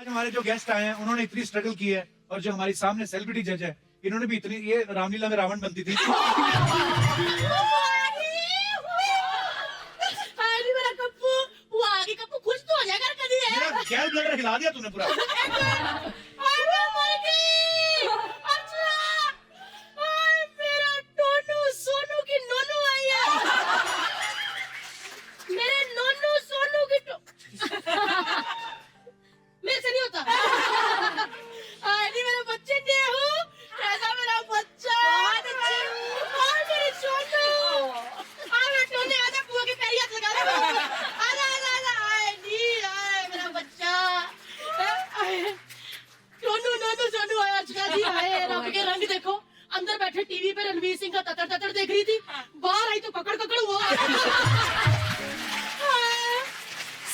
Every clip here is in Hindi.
आज हमारे जो गेस्ट आए हैं उन्होंने इतनी स्ट्रगल की है और जो हमारी सामने सेलिब्रिटी जज है इन्होंने भी इतनी, ये रामलीला में रावण बनती थी। मेरा कप्पू, वो आगे कप्पू खुश तो हो जाएगा कभी है। मेरा गैल ब्लडर हिला दिया तूने पूरा। अरे मर गई। अच्छा, हाय मेरा टोनू सोनू की नोनू आई है। मेरे नोनू सोनू की मेरे से नहीं होता। नहीं मेरे बच्चे ने हूँ, कैसा मेरा बच्चा। बहुत अच्छे। और मेरे सोनू। मेरे टोने आजा बुआ के पैर हाथ लगा ले। आजा आजा आजा। आए मेरा बच्चा। टोनू नोनू सोनू आया अर्चना जी आए। रब के रंग देखो। अंदर बैठे टीवी पे रणवीर सिंह का ततर ततर देख रही थी, बाहर आई तो ककड़ ककड़ हुआ।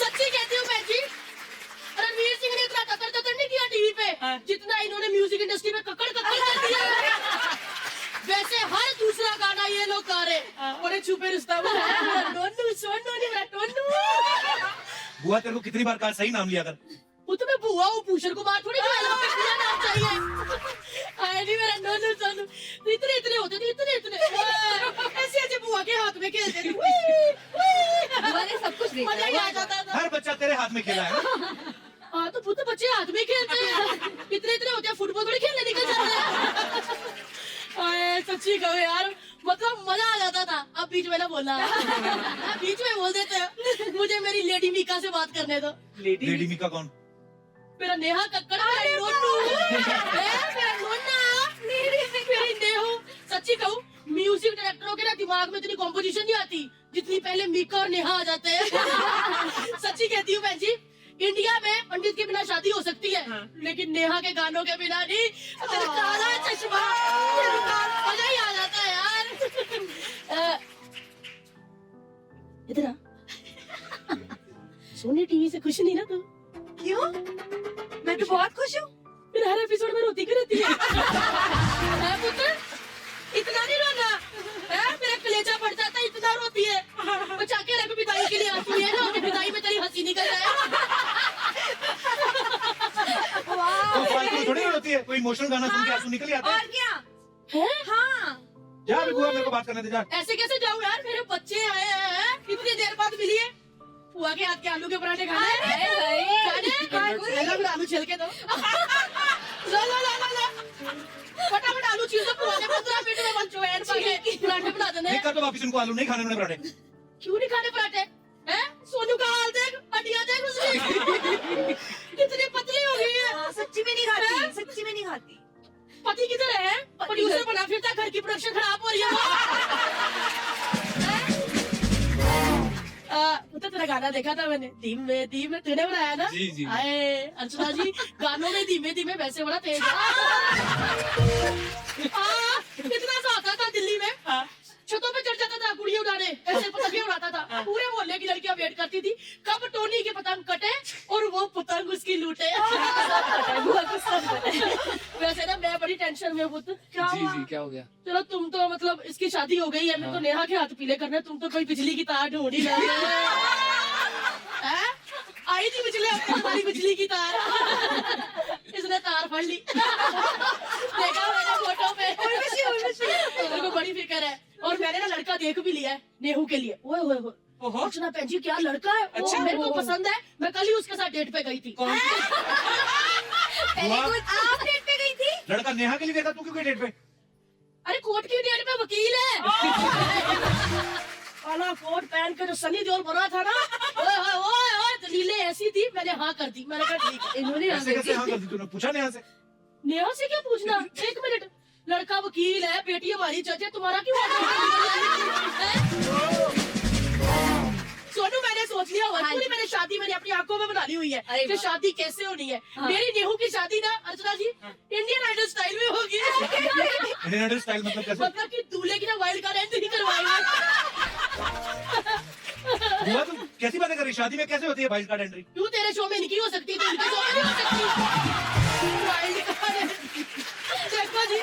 सच्ची कहती हूँ मैं जी, रणवीर सिंह ने इतना ककड़ ककड़ नहीं किया टीवी पे जितना इन्होंने म्यूजिक इंडस्ट्री में ककड़ ककड़ कर दिया। वैसे हर दूसरा गाना ये लोग गा रहे, बड़े छुपे रिश्ता में टोनू सोनू नहीं मेरा टोनू। बुआ तेरे को कितनी बार कहा सही नाम लिया कर। वो तो मैं बुआ हूँ, पूछर को बात थोड़ी नाम चाहिए। आए नहीं मेरा नोनू सोनू, इतने इतने होते थे, इतने इतने ऐसे ऐसे बुआ के हाथ में खेलते थे। बुआ ने सब कुछ देखा। मजा ही आ जाता था। हर बच्चा तेरे हाथ में खेला है। हाँ तो पुत्र बच्चे हाथ में खेलते हैं, इतने इतने होते हैं, फुटबॉल थोड़ी खेलने निकल जाते हैं। सच्ची कहो यार, मतलब मजा आ जाता था। अब बीच में ना बोलना, बीच में बोल देते हैं। मुझे मेरी लेडी मीका से बात करने दो। लेडी मीका कौन? मेरा नेहा कक्कड़, मेरा नोनू, मेरा नोना, मेरी नेहू। सच्ची कहूँ, म्यूजिक डायरेक्टरों के ना दिमाग में इतनी कॉम्पोजिशन नहीं आती जितनी पहले मीका और नेहा आ जाते हैं। सच्ची कहती हूँ बहन जी, इंडिया में पंडित के बिना शादी हो सकती है, लेकिन नेहा के गानों के बिना नहीं। काला चश्मा, मजा ही आ जाता है यार। इधर आ। सोनी टीवी से खुश नहीं ना तू? क्यों? मैं तो बहुत खुश हूँ। फिर हर एपिसोड में रोती क्यों रहती है? पुत्र, इतना नहीं रोना है, मेरा कलेजा फट जाता है, इतना रोती है। बचा के रख, पिताई के लिए आंसू है ना, पिताई में तेरी हंसी निकल जाए। तो फालतू थोड़ी होती है, कोई इमोशनल गाना सुन के आंसू निकल ही आते हैं। और क्या? है? हाँ। जा अभी बुआ मेरे को बात करने दे जा। ऐसे कैसे जाऊँ यार, मेरे बच्चे आए हैं, इतनी देर बाद मिली है। बुआ के हाथ के आलू के पराठे खाने आलू छिल के दो। ला ला ला ला ला, फटाफट आलू छील दो। पुराने 15 मिनट में बन चुके पराठे बना देने। नहीं कर तो वापिस इनको आलू नहीं खाने पराठे। क्यों नहीं खाने पराठे? हैं? सोनू का हाल देख, हड्डियां देख उसकी, कितनी पतली हो गई है। सच्ची में नहीं खाती, सच्ची में नहीं खाती। पति किधर है? प्रोड्यूसर बना फिरता, घर की प्रोडक्शन खराब हो रही है। तो तेरा गाना देखा था मैंने, धीमे धीमे, तूने बनाया ना? जी जी। आए अर्चना जी, गानों में धीमे धीमे वैसे बड़ा तेज है। कितना सा आता था दिल्ली में, छतों पे चढ़ जाता था गुड़िया उड़ाने, ऐसे पतंगे उड़ाता था। पूरे मोहल्ले की लड़कियां वेट करती थी कब टोनी की पतंग कटे और वो पतंग उसकी लूटे। वैसे ना मैं बड़ी टेंशन में हूँ। जी जी, क्या हो गया? चलो तुम तो मतलब इसकी शादी हो गई है, मैं तो नेहा के हाथ पीले करने, तुम तो कोई बिजली की तार ढूंढ ही रहे हैं। आई थी पिछले हफ्ते हमारी बिजली की तार, इसने तार फड़ ली। देखा मैंने फोटो पे। मेरे को बड़ी फिक्र है, और मैंने ना लड़का देख भी लिया है नेहू के लिए। ओए ओए ओए, अर्चना बहन जी क्या लड़का है, अच्छा, मेरे को पसंद है। मैं कल ही उसके साथ डेट पे गई थी। कौन? पहले आप डेट पे गई थी? लड़का नेहा के लिए देखा, तू क्यों गई डेट पे? अरे कोर्ट की डेट पे वकील है। काला कोट पहन के जो सनी देओल बना था ना, ओए ओए ओए ओए, दलीलें ऐसी थी, मैंने हाँ कर दी। मैंने कहा ठीक है। इन्होंने ऐसे कैसे हाँ कर दी तूने? पूछा नेहा से? नेहा से क्या पूछना? एक मिनट, लड़का वकील है, बेटी हमारी जज है, तुम्हारा क्यों सोनू? मैंने सोच लिया हुआ, पूरी मैंने शादी मैंने अपनी आंखों में बना ली हुई है कि शादी कैसे होनी है। मेरी नेहू की शादी ना अर्चना जी इंडियन आइडल स्टाइल में होगी। इंडियन आइडल स्टाइल मतलब कैसे? मतलब कि दूल्हे की ना वाइल्ड कार्ड एंट्री करवाएंगे। बुआ तुम कैसी बातें कर रही? शादी में कैसे होती है वाइल्ड कार्ड एंट्री? क्यों तेरे शो में नहीं हो सकती, तो इनके शो में नहीं हो सकती वाइल्ड कार्ड? देखो जी,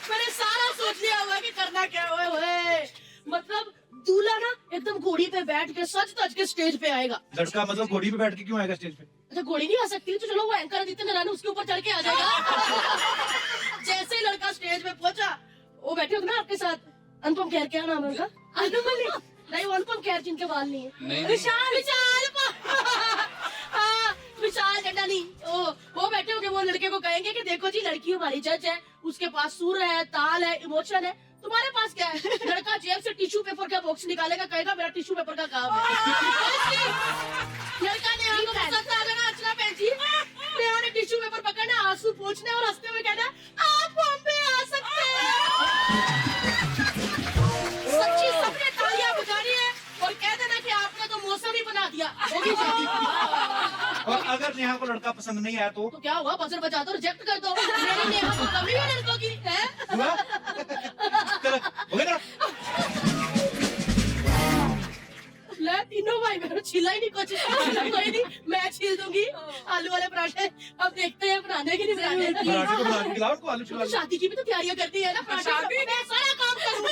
मैंने सारा सोच लिया हुआ कि करना क्या। ओए मतलब दूल्हा ना एकदम घोड़ी पे बैठ के सज धज के स्टेज पे आएगा। लड़का मतलब घोड़ी पे बैठ के क्यों आएगा स्टेज पे? अच्छा घोड़ी नहीं आ सकती तो चलो वो एंकर आदित्य नारायण उसके ऊपर चढ़ के आ जाएगा। जैसे ही लड़का स्टेज पे पहुंचा, वो बैठे होंगे ना आपके साथ, अनुपम खेर, क्या नाम है उनका? अनुपम नहीं, वो अनुपम खेर जिनके बाल नहीं है। विशाल हाँ, विशाल चड्डा नहीं, वो बैठे होंगे, वो लड़के को कहेंगे कि देखो जी लड़की हमारी जज है, उसके पास सुर है, ताल है, इमोशन है, तुम्हारे पास क्या है? लड़का जेब से टिश्यू पेपर का बॉक्स निकालेगा, कहेगा मेरा टिश्यू पेपर का काम है। लड़का ने आपको पसंद आ गया अर्चना बहन जी, नेहा ने टिश्यू पेपर पकड़ना, आंसू पोंछने और हंसते हुए कहना आप हम पे आ सकते हैं। सच्ची सबने तालियां बजानी है और कह देना कि आपने तो मौसम ही बना दिया, होगी शादी। और अगर नेहा को लड़का पसंद नहीं आया तो तो क्या हुआ, बजर बजा दो, रिजेक्ट कर दो। मेरी नेहा को कमी है लड़कों की है। हुआ? चलो, हो गया ना? ले तीनों भाई बहनों छिला ही नहीं कुछ। कोई नहीं, मैं छील दूंगी आलू वाले पराठे। अब देखते हैं बनाने की नहीं बनाने। पराठे को बना के खिलाओ उसको, आलू छिला तो शादी की भी तो तैयारियां करती है ना, पराठे मैं सारा काम करूंगा।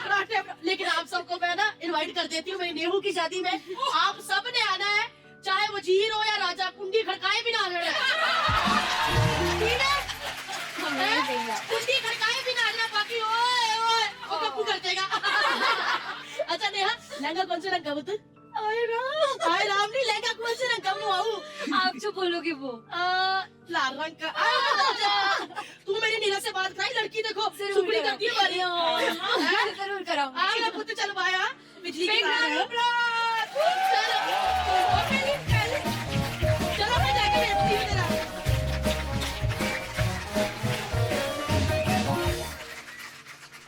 पराठे, लेकिन आप सबको मैं ना इनवाइट कर देती हूँ मेरी नेहू की शादी में। आप सब ने आना है, चाहे वजीर हो या राजा, कुंडी खड़काए भी ना आना है। ठीक है? कुंडी खड़काए भी ना आना, बाकी ओए ओए वो कप्पू कर देगा। अच्छा नेहा, लहंगा कौन से रंग का बता? आए राम नहीं, लहंगा कौन से रंग का बनवाऊं? आप जो बोलोगे वो। लाल रंग का। तू मेरी नीला से बात कराई, लड़की देखो सुपड़ी करती है हमारी। जरूर कराओ। आगे पुत्र चल पाया, बिजली की तार है। चलो मैं जाके भेजती हूँ तेरा।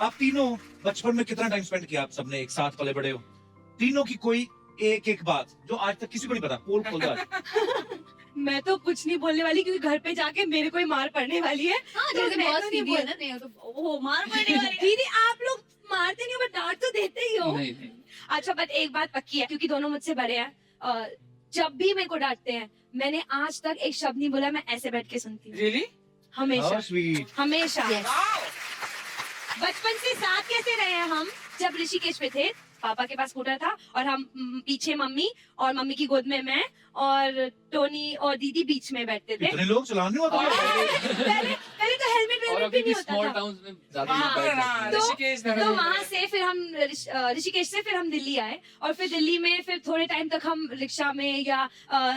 आप तीनों बचपन में कितना टाइम स्पेंड किया? आप सबने एक साथ पले बड़े हो, तीनों की कोई एक एक बात जो आज तक किसी को नहीं पता, पोल खोल दो आज। मैं तो कुछ नहीं बोलने वाली क्योंकि घर पे जाके मेरे को ही मार पड़ने वाली है। हाँ, तो जैसे मैं बहुत तो नहीं सीधी है बोल- ना नेहा, तो वो मार पड़ने वाली है। दीदी आप लोग मारते नहीं हो बट डांट तो देते ही हो। नहीं नहीं अच्छा बट एक बात पक्की है क्योंकि दोनों मुझसे बड़े हैं, जब भी मेरे को डांटते हैं मैंने आज तक एक शब्द नहीं बोला, मैं ऐसे बैठ के सुनती हूँ। रियली हमेशा How sweet. हमेशा। बचपन से साथ कैसे रहे हैं हम? जब ऋषिकेश में थे, पापा के पास स्कूटर था और हम पीछे मम्मी और मम्मी की गोद में मैं और टोनी और दीदी बीच में बैठते थे। इतने लोग चलाने होते पहले तो हेलमेट और वेलमेट अभी भी नहीं भी होता स्मॉल था। टाउन्स में ज्यादा हाँ, लोग बैठ जाते हैं। तो- ऋषिकेश तो वहाँ से फिर हम ऋषिकेश से फिर हम दिल्ली आए और फिर दिल्ली में फिर थोड़े टाइम तक हम रिक्शा में या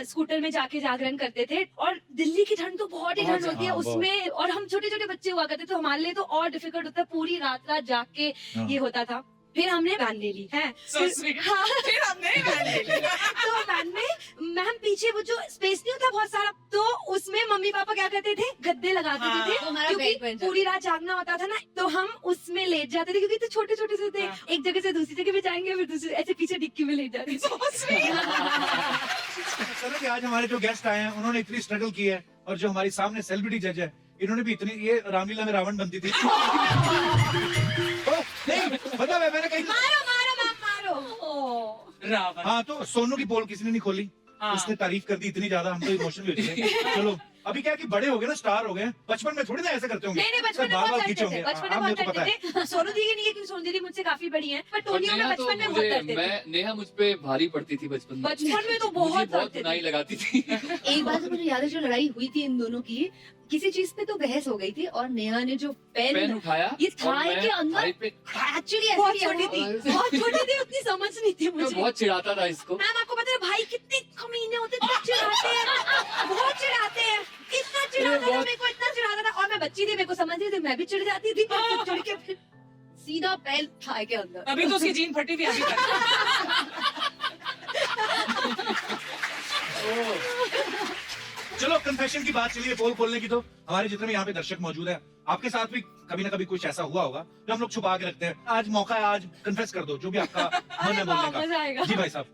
स्कूटर में जाके जागरण करते थे। और दिल्ली की ठंड तो बहुत ही ठंड होती है हाँ, उसमें, और हम छोटे छोटे बच्चे हुआ करते तो हमारे लिए तो और डिफिकल्ट होता है, पूरी रात रात जाग के ये होता था। फिर हमने वैन ले ली है। हाँ, फिर हमने वैन ले ली। तो वैन में मैम पीछे वो जो स्पेस नहीं होता बहुत सारा, तो उसमें मम्मी पापा क्या करते थे, गद्दे लगा देते हाँ, थे हमारा क्योंकि बेड बन जाता पूरी रात जागना होता था ना, तो हम उसमें लेट जाते थे क्योंकि तो छोटे छोटे से थे। एक जगह से दूसरी जगह भी जाएंगे, फिर दूसरी ऐसे पीछे डिक्की में लेट जाते थे। चलो कि आज हमारे जो गेस्ट आए हैं उन्होंने इतनी स्ट्रगल की है, और जो हमारी सामने सेलिब्रिटी जज है इन्होंने भी इतनी, ये रामलीला में रावण बनती थी। नहीं मतलब है, मैंने कहीं मारो मारो मैम मारो। रावण हाँ, तो सोनू की पोल किसी ने नहीं खोली, उसने तारीफ कर दी इतनी ज्यादा, हम तो इमोशनल हो गए। चलो अभी क्या है कि बड़े हो गए ना, स्टार हो गए, बचपन में थोड़ी ना ऐसे करते होंगे। नहीं नहीं, बचपन में बार-बार बहुत खींचे करते थे, होंगे। बचपन में हाँ, बहुत मुझे तो पता है। करते थे। सोनू दीदी नहीं है क्योंकि सोनू दीदी मुझसे काफी बड़ी हैं, पर और टोनी और मैं नेहा तो बचपन में बहुत मुझे करते थे। मैं नेहा मुझ पे भारी पड़ती थी बचपन में। बचपन में तो मुझे बहुत बहुत करते बुनाई थे। लगाती थी। एक बार तो मुझे याद है जो लड़ाई हुई थी इन दोनों की, किसी चीज पे तो बहस हो गई थी और नेहा ने जो पेन पेन उठाया ये और थाई मैं के अंदर थाई पे एक्चुअली बहुत ऐसे छोटी किया थी, बहुत छोटी थी, उतनी समझ नहीं थी मैं मुझे। बहुत चिढ़ाता था इसको। मैम आपको पता है भाई कितने कमीने होते हैं, इतना चिढ़ाते हैं, बहुत चिढ़ाते हैं, इतना चिढ़ाता था मेरे को, इतना चिढ़ाता था। और मैं बच्ची थी, मेरे को समझ नहीं थी, मैं भी चिढ़ जाती थी, फिर चिढ़ के फिर सीधा पेन थाई के अंदर। अभी तो उसकी जीन फटी थी अभी तक। चलो कन्फेशन की बात चलिए, पोल खोलने की। तो हमारे जितने भी यहाँ पे दर्शक मौजूद हैं, आपके साथ भी कभी ना कभी कुछ ऐसा हुआ होगा जो हम लोग छुपा के रखते हैं। आज मौका है, आज कन्फेस कर दो जो भी आपका मन है बोलने का। मजा आएगा। जी भाई साहब,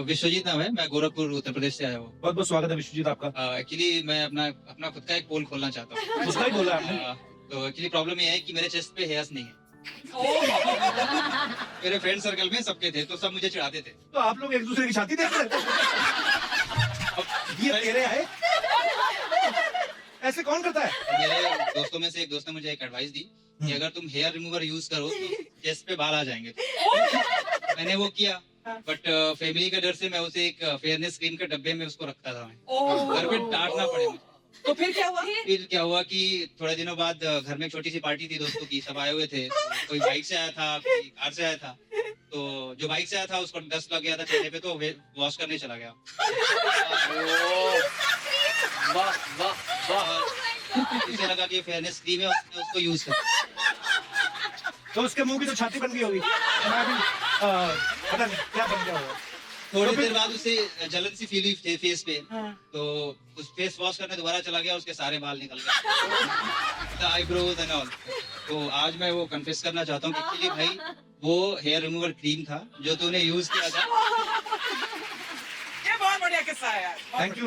विश्वजीत नाम है, मैं गोरखपुर उत्तर प्रदेश से आया हूँ। बहुत बहुत स्वागत है विश्वजीत आपका। एक्चुअली मैं अपना खुद का एक पोल खोलना चाहता हूँ। उसका ही बोला आपने। तो एक्चुअली प्रॉब्लम ये है कि मेरे चेस्ट पे हेयर्स नहीं है। मेरे फ्रेंड सर्कल में सबके थे, तो सब मुझे चिढ़ाते थे। तो आप लोग एक दूसरे की छाती देख रहे ये तेरे है, ऐसे कौन करता है? मेरे दोस्तों में से एक दोस्त ने मुझे एक एडवाइस दी कि अगर तुम हेयर रिमूवर यूज करो तो चेस्ट पे बाल आ जाएंगे। मैंने वो किया, बट फैमिली के डर से मैं उसे एक फेयरनेस क्रीम के डब्बे में उसको रखता था मैं, घर पे डांटना पड़े मुझे। तो फिर क्या हुआ? फिर क्या हुआ कि थोड़े दिनों बाद घर में एक छोटी सी पार्टी थी दोस्तों की, सब आए हुए थे। कोई बाइक से आया था, कोई कार से आया था। तो जो बाइक से आया था उसको डस्ट लग गया था चेहरे पे, तो वॉश करने चला गया। वाह वाह वाह। उसे लगा कि फेयरनेस क्रीम है, उसको यूज कर। तो उसके मुंह की तो छाती बन गई होगी। मैं भी पता नहीं क्या बन गया होगा। थोड़ी देर बाद उसे जलन सी फील हुई फेस पे, हाँ। तो उस फेस वॉश करने दोबारा चला गया, उसके सारे बाल निकल गए, आईब्रोज एंड ऑल। तो आज मैं वो कन्फेस करना चाहता हूँ कि एक्चुअली भाई वो हेयर रिमूवर क्रीम था जो तूने यूज किया था। ये बहुत बढ़िया किस्सा है यार।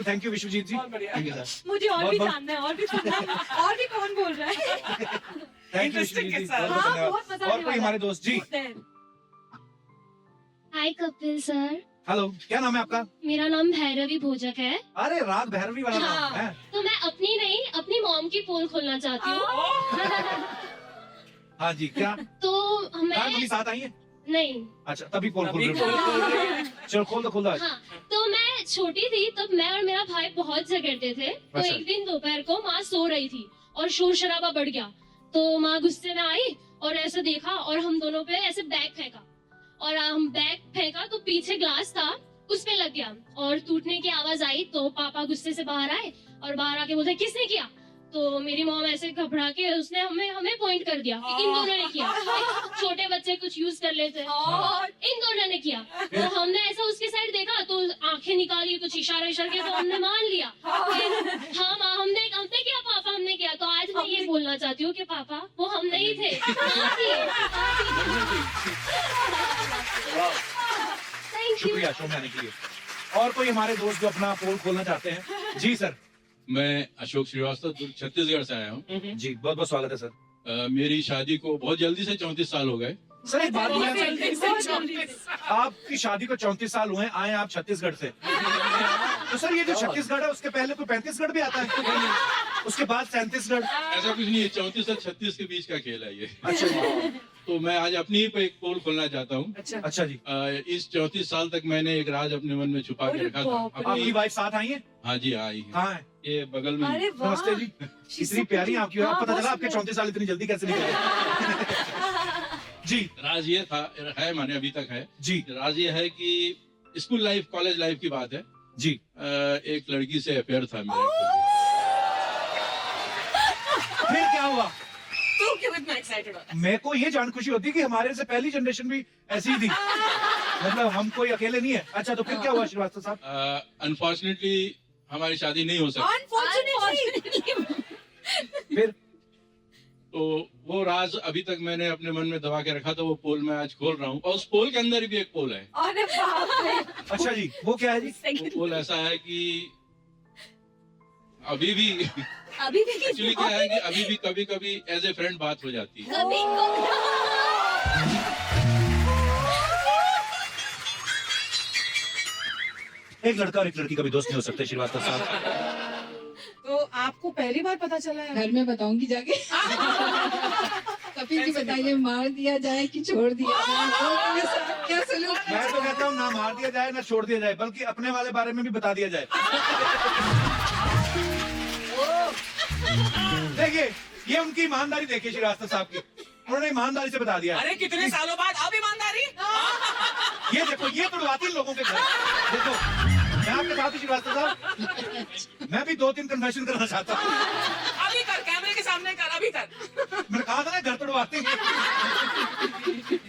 थैंक यू विश्वजीत जी। बहुत बढ़िया। Thank you, sir। मुझे और भी बहुत- जानना है, और भी सुनना है, और भी कौन बोल रहा है। थैंक यू Interesting विश्वजीत जी। किस्सा है। बहुत-बहुत हाँ, धन्यवाद। बहुत मजा और आने कोई वाला हमारे दोस्त जी। हाय कपिल सर, हेलो, क्या नाम है आपका? मेरा नाम भैरवी भोजक है। अरे रात भैरवी वाला नाम है। तो मैं अपनी नहीं, अपनी मॉम की पोल खोलना चाहती हूँ। हाँ जी, क्या तो कार मम्मी मैं साथ आई है? नहीं, अच्छा, तभी पोल खोल अभी रहे हो। खोल रही है। चलो खोल दो। हाँ, तो मैं छोटी थी तब मैं और मेरा भाई बहुत झगड़ते थे। तो अच्छा। एक दिन दोपहर को माँ सो रही थी और शोर शराबा बढ़ गया। तो माँ गुस्से में आई और ऐसे देखा और हम दोनों पे ऐसे बैग फेंका, और हम बैग फेंका तो पीछे ग्लास था उस पे लग गया और टूटने की आवाज आई। तो पापा गुस्से से बाहर आए और बाहर आके बोलते किसने किया? तो मेरी मॉम ऐसे घबरा के उसने हमें पॉइंट कर दिया कि इन दोनों ने किया। छोटे बच्चे कुछ यूज कर लेते हैं, इन दोनों ने किया। तो हमने ऐसा उसके साइड देखा तो आंखें निकाली, कुछ इशारा के तो हमने मान लिया कि हाँ माँ हमने किया, पापा हमने किया। तो आज मैं ये बोलना चाहती हूँ कि पापा वो हम नहीं थे, माँ थी। Thank you. शुक्रिया शो में आने के लिए। और कोई हमारे दोस्त जो अपना पोल खोलना चाहते हैं? जी सर। मैं अशोक श्रीवास्तव दुर्ग छत्तीसगढ़ से आया हूँ। जी, बहुत बहुत स्वागत है सर। मेरी शादी को बहुत जल्दी से 34 साल हो गए। सर एक बात बहुत बताएं, जल्दी से 34 आपकी शादी को 34 साल हुए, आए आप छत्तीसगढ़ से। तो सर ये जो छत्तीसगढ़ है उसके पहले कोई 35गढ़ भी आता है, उसके बाद 37गढ़। ऐसा कुछ नहीं है, 34 से 36 के बीच का खेल है ये। अच्छा जी। तो मैं आज अपनी ही पे एक पोल खोलना चाहता हूँ। अच्छा अच्छा जी। इस 34 साल तक मैंने एक राज अपने मन में छुपा के रखा था। आपकी अपनी वाइफ साथ आई है? हाँ जी आई है, कहाँ है? ये बगल में ही। अरे वाह, नमस्ते जी। इतनी प्यारी हैं आपकी, और हाँ, पता चला बहुत आपके सुंदर। 34 साल इतनी जल्दी कैसे निकले? जी राज ये था, है माने अभी तक है। जी राज ये है कि स्कूल लाइफ कॉलेज लाइफ की बात है। जी। एक लड़की से अफेयर था मेरा। फिर क्या हुआ? तू क्यों इतना एक्साइटेड हो? मेरे को ये जान खुशी होती है कि हमारे से पहली जनरेशन भी ऐसी ही थी, मतलब हम कोई अकेले नहीं है। अच्छा, तो फिर क्या हुआ श्रीवास्तव साहब? अनफॉर्चुनेटली हमारी शादी नहीं हो सकी। Unfortunately. फिर तो वो राज अभी तक मैंने अपने मन में दबा के रखा था, वो पोल मैं आज खोल रहा हूँ। और उस पोल के अंदर भी एक पोल है। अरे बाप रे। अच्छा जी, वो क्या है जी? वो पोल ऐसा है कि अभी भी अभी भी एक्चुअली क्या है कि अभी भी कभी कभी एज ए फ्रेंड बात हो जाती है। कभी एक लड़का और एक लड़की कभी दोस्त नहीं हो सकते श्रीवास्तव साहब। तो आपको पहली बार पता चला है? घर में बताऊंगी जाके। कपिल जी बताइए, मार दिया जाए कि छोड़ दिया जाए? क्या सलूक? मैं तो कहता हूँ ना मार दिया जाए ना छोड़ दिया जाए, बल्कि अपने वाले बारे में भी बता दिया जाए। देखिए, ये उनकी ईमानदारी देखिए श्रीवास्तव साहब की, उन्होंने ईमानदारी से बता दिया। अरे कितने सालों बाद अब ईमानदारी? ये देखो, ये तुड़वाती लोगों के घर। देखो, मैं आपके साथ ही श्रीवास्तव साहब, मैं भी 2-3 कन्फेशन करना चाहता हूँ। अभी कर, कैमरे के सामने कर, अभी कर। मैंने कहा था ना घर तुड़वाती।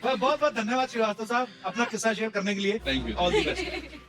बहुत बहुत धन्यवाद श्रीवास्तव साहब अपना किस्सा शेयर करने के लिए। Thank you. All the best.